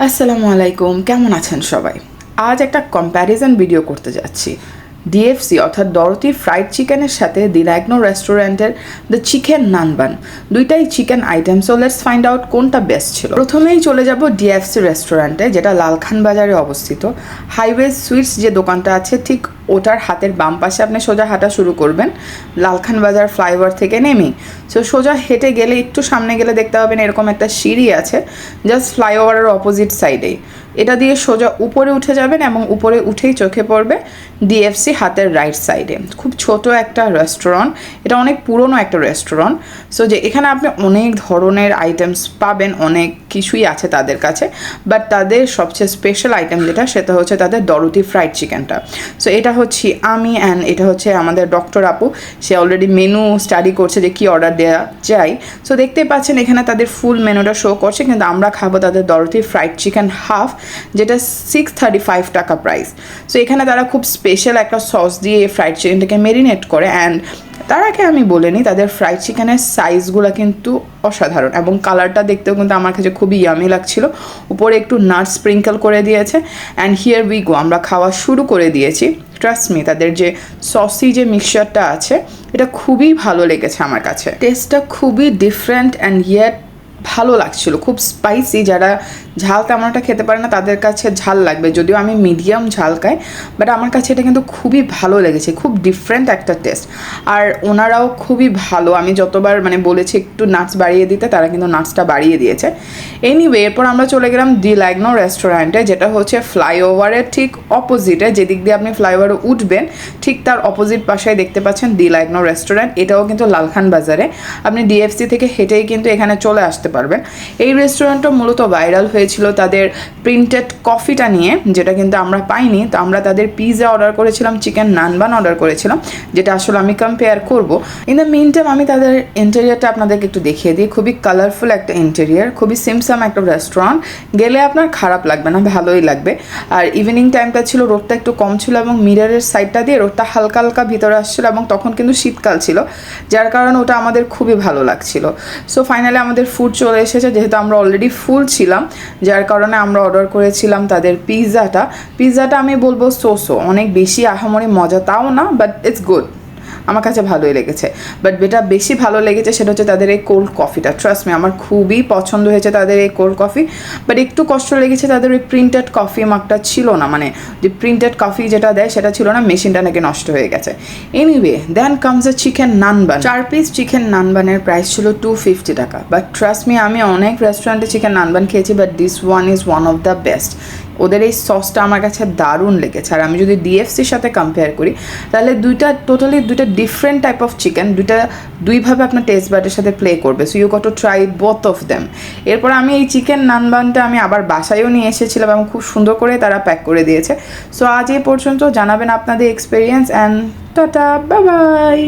আসসালামু আলাইকুম, কেমন আছেন সবাই? আজ একটা কম্প্যারিজন ভিডিও করতে যাচ্ছি ডিএফসি অর্থাৎ ডরোথি ফ্রাইড চিকেনের সাথে দি ল্যাগনো রেস্টুরেন্টের দ্য চিকেন নানবান। দুইটাই chicken item, so let's find out কোনটা বেস্ট ছিল। প্রথমেই চলে যাব ডিএফসি রেস্টুরেন্টে, যেটা লালখান বাজারে অবস্থিত। হাইওয়ে সুইটস যে দোকানটা আছে ঠিক ওটার হাতের বাম পাশে আপনি সোজা হাঁটা শুরু করবেন লালখান বাজার ফ্লাইওভার থেকে নেমেই। সো সোজা হেঁটে গেলে একটু সামনে গেলে দেখতে পাবেন এরকম একটা সিঁড়ি আছে জাস্ট ফ্লাইওভারের অপোজিট সাইডেই। এটা দিয়ে সোজা উপরে উঠে যাবেন এবং উপরে উঠেই চোখে পড়বে ডিএফসি হাতের রাইট সাইডে। খুব ছোট একটা রেস্টুরেন্ট, এটা অনেক পুরনো একটা রেস্টুরেন্ট। সো যে এখানে আপনি অনেক ধরনের আইটেমস পাবেন, অনেক কিছুই আছে তাদের কাছে, বাট তাদের সবচেয়ে স্পেশাল আইটেম যেটা সেটা হচ্ছে তাদের ডরোথি ফ্রাইড চিকেনটা। সো এটা হচ্ছে আমি অ্যান্ড এটা হচ্ছে আমাদের ডক্টর আপু, সে অলরেডি মেনু স্টাডি করছে যে কী অর্ডার দেওয়া যায়। সো দেখতে পাচ্ছেন এখানে তাদের ফুল মেনুটা শো করছে, কিন্তু আমরা খাবো তাদের ডরোথি ফ্রাইড চিকেন হাফ, যেটা 635 টাকা প্রাইস। সো এখানে তারা খুব স্পেশাল একটা সস দিয়ে ফ্রাইড চিকেনটাকে মেরিনেট করে। অ্যান্ড তার আগে আমি বলে নিই তাদের ফ্রাইড চিকেনের সাইজগুলো কিন্তু অসাধারণ এবং কালারটা দেখতেও কিন্তু আমার কাছে খুবই ইয়ামি লাগছিল। উপরে একটু নাট স্প্রিঙ্কল করে দিয়েছে। অ্যান্ড হিয়ার উই গো, আমরা খাওয়া শুরু করে দিয়েছি। ট্রাস্ট মি, তাদের যে সসি যে মিক্সচারটা আছে এটা খুবই ভালো লেগেছে আমার কাছে। টেস্টটা খুবই ডিফারেন্ট অ্যান্ড ইয়েট ভালো লাগছিল, খুব স্পাইসি। যারা ঝাল তেমন একটা খেতে পারে না তাদের কাছে ঝাল লাগবে, যদিও আমি মিডিয়াম ঝাল খাই, বাট আমার কাছে এটা কিন্তু খুবই ভালো লেগেছে। খুব ডিফারেন্ট একটা টেস্ট, আর ওনারাও খুবই ভালো। আমি যতবার বলেছি একটু নাটস বাড়িয়ে দিতে, তারা কিন্তু নাটসটা বাড়িয়ে দিয়েছে। এনিওয়ে, এরপর আমরা চলে গেলাম দি ল্যাগনো রেস্টুরেন্টে, যেটা হচ্ছে ফ্লাইওভারের ঠিক অপোজিটে। যেদিক দিয়ে আপনি ফ্লাইওভারে উঠবেন ঠিক তার অপোজিট পাশে দেখতে পাচ্ছেন দি ল্যাগনো রেস্টুরেন্ট। এটাও কিন্তু লালখান বাজারে, আপনি ডিএফসি থেকে হেঁটেই কিন্তু এখানে চলে আসতে পারবেন। এই রেস্টুরেন্টটা মূলত ভাইরাল হয়েছিল তাদের প্রিন্টেড কফিটা নিয়ে, যেটা কিন্তু আমরা পাইনি। তো আমরা তাদের পিৎজা অর্ডার করেছিলাম, চিকেন নানবান অর্ডার করেছিলাম, যেটা আসলে আমি কম্পেয়ার করব। ইন দ্য মিন টাইম আমি তাদের ইন্টেরিয়ারটা আপনাদেরকে একটু দেখিয়ে দিই। খুবই কালারফুল একটা ইন্টেরিয়ার, খুবই সিমসাম একটা রেস্টুরেন্ট। গেলে আপনার খারাপ লাগবে না, ভালোই লাগবে। আর ইভিনিং টাইমটা ছিল, রোদটা একটু কম ছিল এবং মিররের সাইডটা দিয়ে রোদটা হালকা হালকা ভিতরে আসছিল এবং তখন কিন্তু শীতকাল ছিল, যার কারণে ওটা আমাদের খুবই ভালো লাগছিল। সো ফাইনালি আমাদের ফুড চলে এসেছে, যেহেতু আমরা অলরেডি ফুল ছিলাম যার কারণে আমরা অর্ডার করেছিলাম তাদের পিৎজাটা আমি বলবো সোসো, অনেক বেশি আহামরি মজা তাও না, বাট ইটস গুড, আমার কাছে ভালোই লেগেছে। বাট যেটা বেশি ভালো লেগেছে সেটা হচ্ছে তাদের এই কোল্ড কফিটা। ট্রাস্ট মি, আমার খুবই পছন্দ হয়েছে তাদের এই কোল্ড কফি। বাট একটু কষ্ট লেগেছে তাদের ওই প্রিন্টেড কফি মাগটা ছিল না, যে প্রিন্টেড কফি যেটা দেয় সেটা ছিল না, মেশিনটা নাকি নষ্ট হয়ে গেছে। এনিওয়ে, দেন কামস এ চিকেন নানবান। 4 পিস চিকেন নানবানের প্রাইস ছিল 250 টাকা। বাট ট্রাস্ট মি, আমি অনেক রেস্টুরেন্টে চিকেন নানবান খেয়েছি, but this one is one of the best. ওদের এই সসটা আমার কাছে দারুণ লেগেছে। আর আমি যদি ডিএফসির সাথে কম্পেয়ার করি তাহলে টোটালি দুইটা ডিফারেন্ট টাইপ অফ চিকেন, দুইভাবে আপনার টেস্ট বাডের সাথে প্লে করবে। So you got to try both of them. এরপর আমি এই চিকেন নানবানটা আমি আবার বাসায়ও নিয়ে এসেছিলাম এবং খুব সুন্দর করে তারা প্যাক করে দিয়েছে। সো আজ এই পর্যন্ত, জানাবেন আপনাদের experience and tata, bye bye.